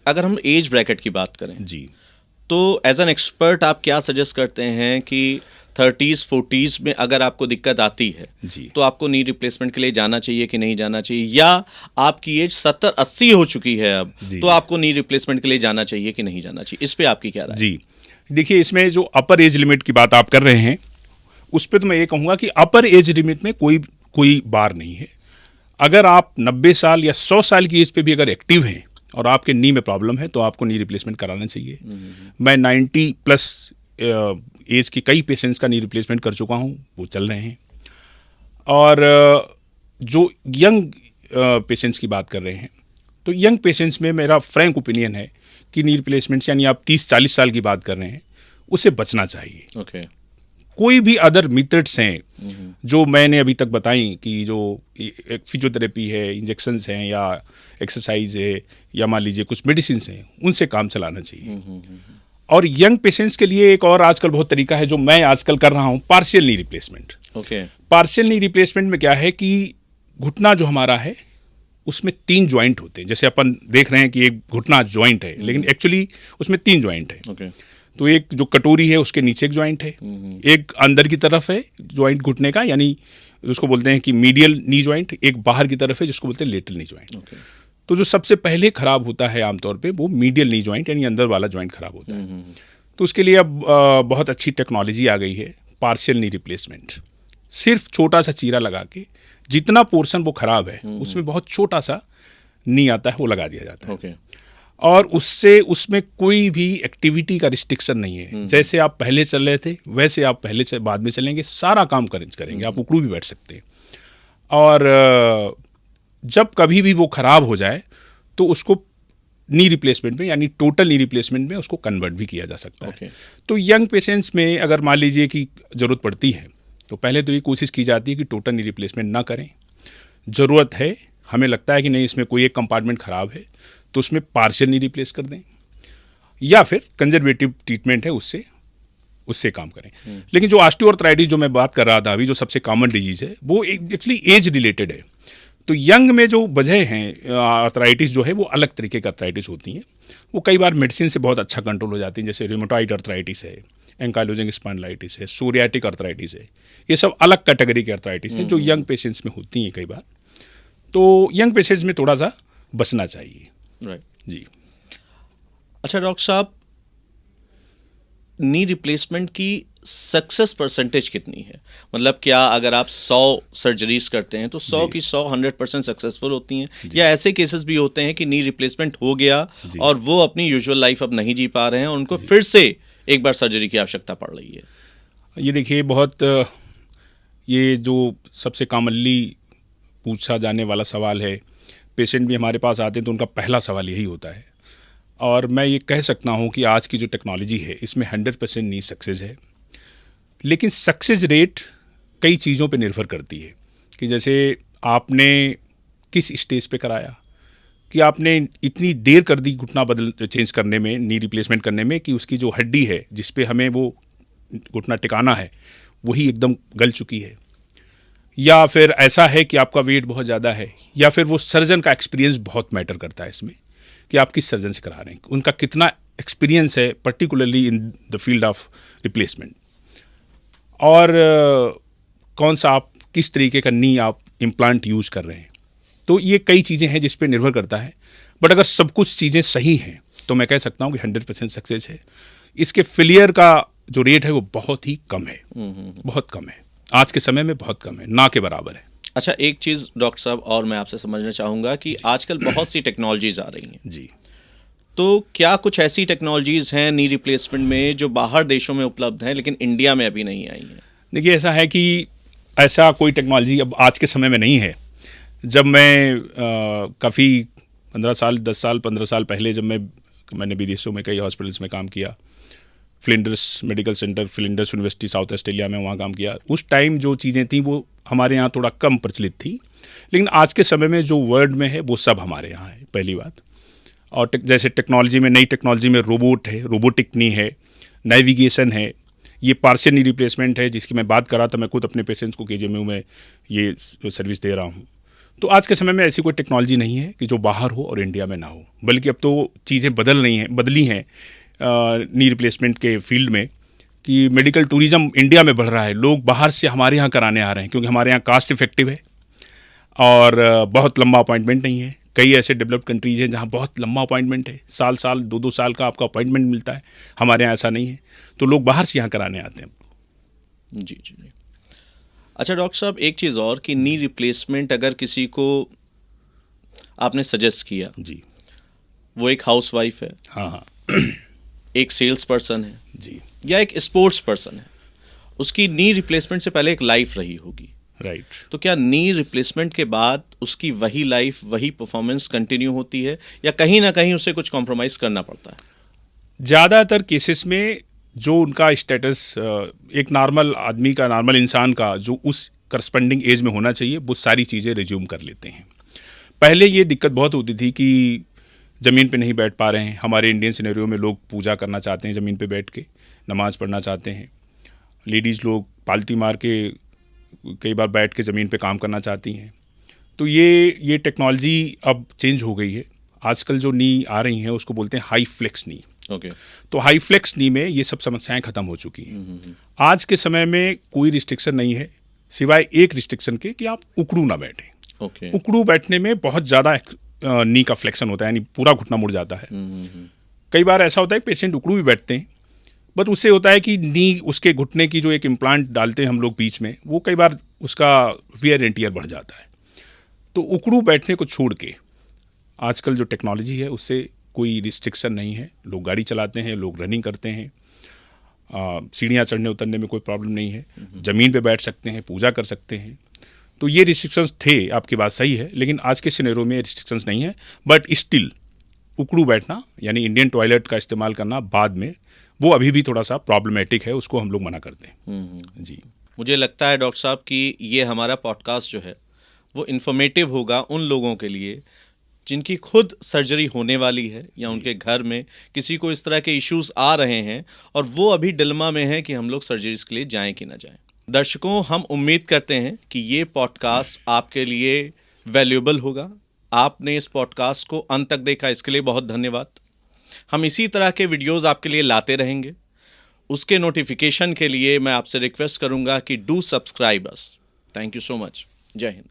अगर हम age bracket की बात करें जी तो एज एन एक्सपर्ट आप क्या सजेस्ट करते हैं कि 30s 40s में अगर आपको दिक्कत आती है जी तो आपको नी रिप्लेसमेंट के लिए जाना चाहिए कि नहीं जाना चाहिए, या आपकी एज 70-80 हो चुकी है अब जी तो जी आपको नी रिप्लेसमेंट के लिए जाना चाहिए कि नहीं जाना चाहिए, इस पे आपकी क्या राय है? जी देखिए, इसमें जो अपर एज लिमिट की बात आप कर रहे हैं, उस पर तो मैं ये कहूँगा कि अपर एज लिमिट में कोई कोई बार नहीं है। अगर आप 90 साल या 100 साल की एज पे भी अगर एक्टिव हैं और आपके नी में प्रॉब्लम है तो आपको नी रिप्लेसमेंट कराना चाहिए। मैं 90 प्लस एज के कई पेशेंट्स का नी रिप्लेसमेंट कर चुका हूँ, वो चल रहे हैं। और जो यंग पेशेंट्स की बात कर रहे हैं, तो यंग पेशेंट्स में मेरा फ्रैंक ओपिनियन है कि नी रिप्लेसमेंट्स, यानी आप 30-40 साल की बात कर रहे हैं, उससे बचना चाहिए। ओके। कोई भी अदर मेथड्स हैं जो मैंने अभी तक बताई, कि जो फिजियोथेरेपी है, इंजेक्शंस हैं, या एक्सरसाइज है, या मान लीजिए कुछ मेडिसिन हैं, उनसे काम चलाना चाहिए। और यंग पेशेंट्स के लिए एक और आजकल बहुत तरीका है जो मैं आजकल कर रहा हूँ, partial knee replacement. Okay. Partial knee replacement में क्या है कि घुटना जो हमारा है उसमें 3 जॉइंट होते हैं। जैसे अपन देख रहे हैं कि एक घुटना जॉइंट है, लेकिन एक्चुअली उसमें 3 जॉइंट है। ओके। तो एक जो कटोरी है उसके नीचे एक जॉइंट है, एक अंदर की तरफ है जॉइंट घुटने का, यानी उसको बोलते हैं कि मीडियल नी जॉइंट, एक बाहर की तरफ है जिसको बोलते हैं लेटरल नी जॉइंट। ओके। तो जो सबसे पहले खराब होता है आमतौर पे वो मीडियल नी जॉइंट, यानी अंदर वाला जॉइंट खराब होता है। तो उसके लिए अब बहुत अच्छी टेक्नोलॉजी आ गई है, पार्शियल नी रिप्लेसमेंट। सिर्फ छोटा सा चीरा लगा के जितना पोर्शन वो खराब है उसमें बहुत छोटा सा नी आता है, वो लगा दिया जाता है। ओके। और उससे उसमें कोई भी एक्टिविटी का रिस्ट्रिक्शन नहीं है। जैसे आप पहले चल रहे थे वैसे आप पहले से बाद में चलेंगे, सारा काम करेंगे, आप उकड़ू भी बैठ सकते हैं। और जब कभी भी वो खराब हो जाए तो उसको नी रिप्लेसमेंट में, यानी टोटल नी रिप्लेसमेंट में उसको कन्वर्ट भी किया जा सकता है। ओके। तो यंग पेशेंट्स में अगर मान लीजिए कि ज़रूरत पड़ती है तो पहले तो ये कोशिश की जाती है कि टोटल नी रिप्लेसमेंट ना करें। ज़रूरत है, हमें लगता है कि नहीं इसमें कोई एक कंपार्टमेंट ख़राब है, तो उसमें पार्शियल नी रिप्लेस कर दें, या फिर कंजर्वेटिव ट्रीटमेंट है उससे काम करें। लेकिन जो ऑस्टियोआर्थराइटिस जो मैं बात कर रहा था अभी, जो सबसे कॉमन डिजीज़ है, वो एक्चुअली एज रिलेटेड है। तो यंग में जो वजह हैं आर्थराइटिस जो है वो अलग तरीके की आर्थराइटिस होती हैं। वो कई बार मेडिसिन से बहुत अच्छा कंट्रोल हो जाती हैं, जैसे रिमोटॉइड आर्थराइटिस है, एंकाइलोजिंग स्पॉन्डिलाइटिस है, सोरियाटिक आर्थराइटिस है। ये सब अलग कैटेगरी की आर्थराइटिस हैं जो यंग पेशेंट्स में होती हैं कई बार। तो यंग पेशेंट्स में थोड़ा सा बचना चाहिए। राइट। जी। अच्छा डॉक्टर साहब, नी रिप्लेसमेंट की सक्सेस परसेंटेज कितनी है? मतलब क्या अगर आप 100 सर्जरीज करते हैं तो 100 की 100% सक्सेसफुल होती हैं, या ऐसे केसेस भी होते हैं कि नी रिप्लेसमेंट हो गया और वो अपनी यूजुअल लाइफ अब नहीं जी पा रहे हैं, उनको फिर से एक बार सर्जरी की आवश्यकता पड़ रही है? ये देखिए, बहुत ये जो सबसे कॉमनली पूछा जाने वाला सवाल है, पेशेंट भी हमारे पास आते हैं तो उनका पहला सवाल यही होता है। और मैं ये कह सकता हूँ कि आज की जो टेक्नोलॉजी है इसमें 100% नी सक्सेस है। लेकिन सक्सेस रेट कई चीज़ों पे निर्भर करती है, कि जैसे आपने किस स्टेज पे कराया, कि आपने इतनी देर कर दी घुटना चेंज करने में, नी रिप्लेसमेंट करने में, कि उसकी जो हड्डी है जिस पे हमें वो घुटना टिकाना है वही एकदम गल चुकी है, या फिर ऐसा है कि आपका वेट बहुत ज़्यादा है, या फिर वो सर्जन का एक्सपीरियंस बहुत मैटर करता है इसमें, कि आप किस सर्जन से करा रहे हैं, उनका कितना एक्सपीरियंस है particularly in the field of replacement, और कौन सा आप किस तरीके का नी आप इम्प्लांट यूज़ कर रहे हैं। तो ये कई चीज़ें हैं जिस पे निर्भर करता है। बट अगर सब कुछ चीज़ें सही हैं तो मैं कह सकता हूँ कि 100% सक्सेस है। इसके फेलियर का जो रेट है वो बहुत ही कम है, बहुत कम है, आज के समय में बहुत कम है, ना के बराबर है। अच्छा, एक चीज़ डॉक्टर साहब और मैं आपसे समझना चाहूँगा कि आजकल बहुत सी टेक्नोलॉजीज आ रही हैं जी। तो क्या कुछ ऐसी टेक्नोलॉजीज हैं नी रिप्लेसमेंट में जो बाहर देशों में उपलब्ध हैं लेकिन इंडिया में अभी नहीं आई हैं? देखिए, ऐसा है कि ऐसा कोई टेक्नोलॉजी अब आज के समय में नहीं है। जब मैं काफ़ी 15 साल 10 साल 15 साल पहले जब मैंने विदेशों में कई हॉस्पिटल्स में काम किया, Flinders medical centre, Flinders university south Australia में वहाँ काम किया, उस टाइम जो चीज़ें थी वो हमारे यहाँ थोड़ा कम प्रचलित थी। लेकिन आज के समय में जो वर्ल्ड में है वो सब हमारे यहाँ है, पहली बात। और जैसे टेक्नोलॉजी में, नई टेक्नोलॉजी में रोबोट है, रोबोटिक नी है, नेविगेशन है, ये पार्शियल नी रिप्लेसमेंट है जिसकी मैं बात कर रहा था। मैं खुद अपने पेशेंट्स को केजीएमयू में ये सर्विस दे रहा हूँ। तो आज के समय में ऐसी कोई टेक्नोलॉजी नहीं है कि जो बाहर हो और इंडिया में ना हो, बल्कि अब तो चीज़ें बदली हैं नी रिप्लेसमेंट के फील्ड में, कि मेडिकल टूरिज़्म इंडिया में बढ़ रहा है। लोग बाहर से हमारे यहाँ कराने आ रहे हैं, क्योंकि हमारे यहाँ कास्ट इफेक्टिव है और बहुत लंबा अपॉइंटमेंट नहीं है। कई ऐसे डेवलप्ड कंट्रीज़ हैं जहाँ बहुत लंबा अपॉइंटमेंट है, साल 2-2 साल का आपका अपॉइंटमेंट मिलता है। हमारे यहाँ ऐसा नहीं है, तो लोग बाहर से यहाँ कराने आते हैं। जी जी जी। अच्छा डॉक्टर साहब, एक चीज़ और कि नी रिप्लेसमेंट अगर किसी को आपने सजेस्ट किया, जी, वो एक हाउसवाइफ है, हाँ हाँ, एक सेल्स पर्सन है जी, या एक स्पोर्ट्स पर्सन है, उसकी नी रिप्लेसमेंट से पहले एक लाइफ रही होगी, राइट। तो क्या नी रिप्लेसमेंट के बाद उसकी वही लाइफ, वही परफॉर्मेंस कंटिन्यू होती है या कहीं ना कहीं उसे कुछ कॉम्प्रोमाइज़ करना पड़ता है? ज़्यादातर केसेस में जो उनका स्टेटस एक नॉर्मल आदमी का, नॉर्मल इंसान का जो उस करस्पेंडिंग एज में होना चाहिए, वो सारी चीज़ें रिज्यूम कर लेते हैं। पहले ये दिक्कत बहुत होती थी कि ज़मीन पे नहीं बैठ पा रहे हैं। हमारे इंडियन सिनेरियो में लोग पूजा करना चाहते हैं, ज़मीन पे बैठ के नमाज़ पढ़ना चाहते हैं। लेडीज़ लोग पालती मार के कई बार बैठ के ज़मीन पे काम करना चाहती हैं। तो ये टेक्नोलॉजी अब चेंज हो गई है। आजकल जो नी आ रही हैं उसको बोलते हैं हाई फ्लेक्स नी। ओके। तो हाई फ्लेक्स नी में ये सब समस्याएं ख़त्म हो चुकी हैं। आज के समय में कोई रिस्ट्रिक्शन नहीं है, सिवाय एक रिस्ट्रिक्शन के कि आप उकड़ू ना बैठें। ओके। उकड़ू बैठने में बहुत ज़्यादा नी का फ्लेक्शन होता है, यानी पूरा घुटना मुड़ जाता है। कई बार ऐसा होता है कि पेशेंट उकड़ू भी बैठते हैं, बट उससे होता है कि नी, उसके घुटने की जो एक इम्प्लांट डालते हैं हम लोग बीच में, वो कई बार उसका वियर एंड टियर बढ़ जाता है। तो उकड़ू बैठने को छोड़ के आजकल जो टेक्नोलॉजी है उससे कोई रिस्ट्रिक्शन नहीं है। लोग गाड़ी चलाते हैं, लोग रनिंग करते हैं, सीढ़ियाँ चढ़ने उतरने में कोई प्रॉब्लम नहीं है, ज़मीन पे बैठ सकते हैं, पूजा कर सकते हैं। तो ये रिस्ट्रिक्शंस थे, आपकी बात सही है, लेकिन आज के सिनेरियो में रिस्ट्रिक्शंस नहीं है। बट स्टिल उकड़ू बैठना यानी इंडियन टॉयलेट का इस्तेमाल करना बाद में, वो अभी भी थोड़ा सा प्रॉब्लमेटिक है, उसको हम लोग मना करते हैं। जी, मुझे लगता है डॉक्टर साहब कि ये हमारा पॉडकास्ट जो है वो इन्फॉर्मेटिव होगा उन लोगों के लिए जिनकी खुद सर्जरी होने वाली है या उनके घर में किसी को इस तरह के इश्यूज आ रहे हैं और वो अभी डिलेमा में हैं कि हम लोग सर्जरीज के लिए जाएं कि ना जाएं। दर्शकों, हम उम्मीद करते हैं कि ये पॉडकास्ट आपके लिए वैल्यूएबल होगा। आपने इस पॉडकास्ट को अंत तक देखा, इसके लिए बहुत धन्यवाद। हम इसी तरह के वीडियोस आपके लिए लाते रहेंगे। उसके नोटिफिकेशन के लिए मैं आपसे रिक्वेस्ट करूंगा कि do subscribe us. Thank you so much. जय हिंद।